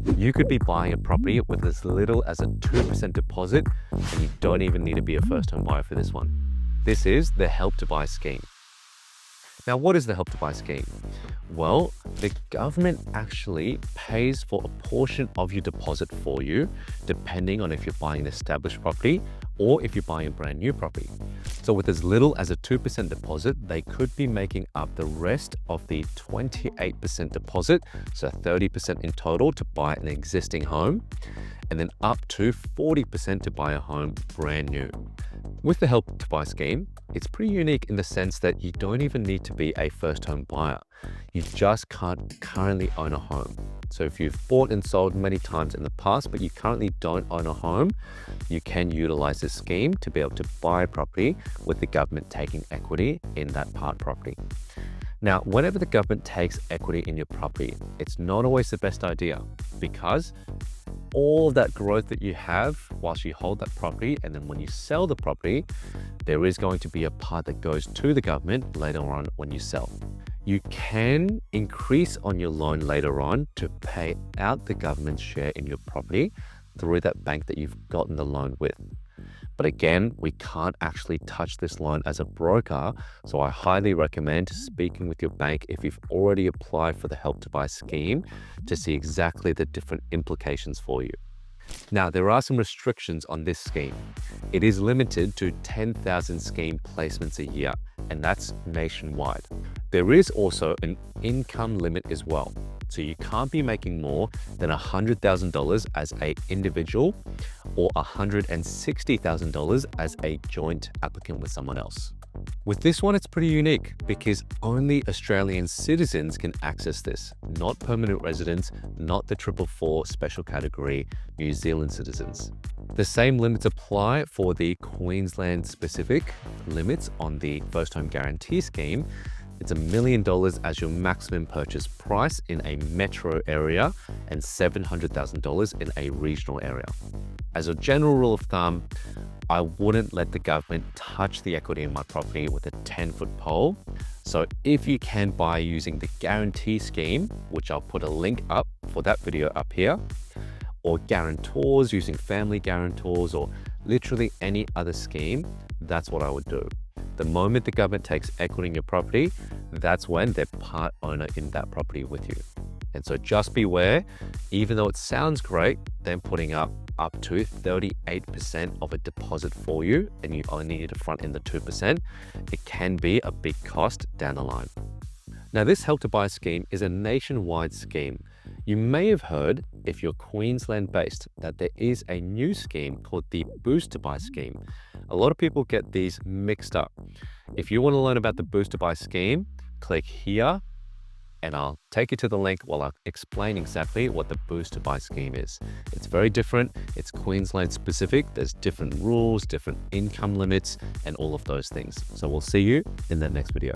You could be buying a property with as little as a 2% deposit, and you don't even need to be a first-home buyer for this one. This is the Help to Buy scheme. Now, what is the Help to Buy scheme? Well, the government actually pays for a portion of your deposit for you, depending on if you're buying an established property or if you're buying a brand new property. So with as little as a 2% deposit, they could be making up the rest of the 28% deposit, so 30% in total to buy an existing home, and then up to 40% to buy a home brand new. With the Help to Buy scheme, it's pretty unique in the sense that you don't even need to be a first home buyer. You just can't currently own a home. So if you've bought and sold many times in the past, but you currently don't own a home, you can utilize this scheme to be able to buy a property with the government taking equity in that part property. Now, whenever the government takes equity in your property, it's not always the best idea because all of that growth that you have whilst you hold that property, and then when you sell the property, there is going to be a part that goes to the government later on when you sell. You can increase on your loan later on to pay out the government's share in your property through that bank that you've gotten the loan with. But again, we can't actually touch this loan as a broker, so I highly recommend speaking with your bank if you've already applied for the Help to Buy scheme to see exactly the different implications for you. Now, there are some restrictions on this scheme. It is limited to 10,000 scheme placements a year, and that's nationwide. There is also an income limit as well. So you can't be making more than $100,000 as an individual or $160,000 as a joint applicant with someone else. With this one, it's pretty unique because only Australian citizens can access this, not permanent residents, not the 444 special category New Zealand citizens. The same limits apply for the Queensland specific limits on the first home guarantee scheme. It's $1 million as your maximum purchase price in a metro area and $700,000 in a regional area. As a general rule of thumb, I wouldn't let the government touch the equity in my property with a 10-foot pole. So if you can buy using the guarantee scheme, which I'll put a link up for that video up here, or guarantors using family guarantors or literally any other scheme, that's what I would do. The moment the government takes equity in your property, that's when they're part owner in that property with you. And so just beware, even though it sounds great, them putting up to 38% of a deposit for you, and you only need to front in the 2%, it can be a big cost down the line. Now, this Help to Buy scheme is a nationwide scheme. You may have heard, if you're Queensland based, that there is a new scheme called the Boost to Buy scheme. A lot of people get these mixed up. If you want to learn about the Boost to Buy scheme, click here and I'll take you to the link while I explain exactly what the Boost to Buy scheme is. It's very different. It's Queensland specific. There's different rules, different income limits, and all of those things. So we'll see you in the next video.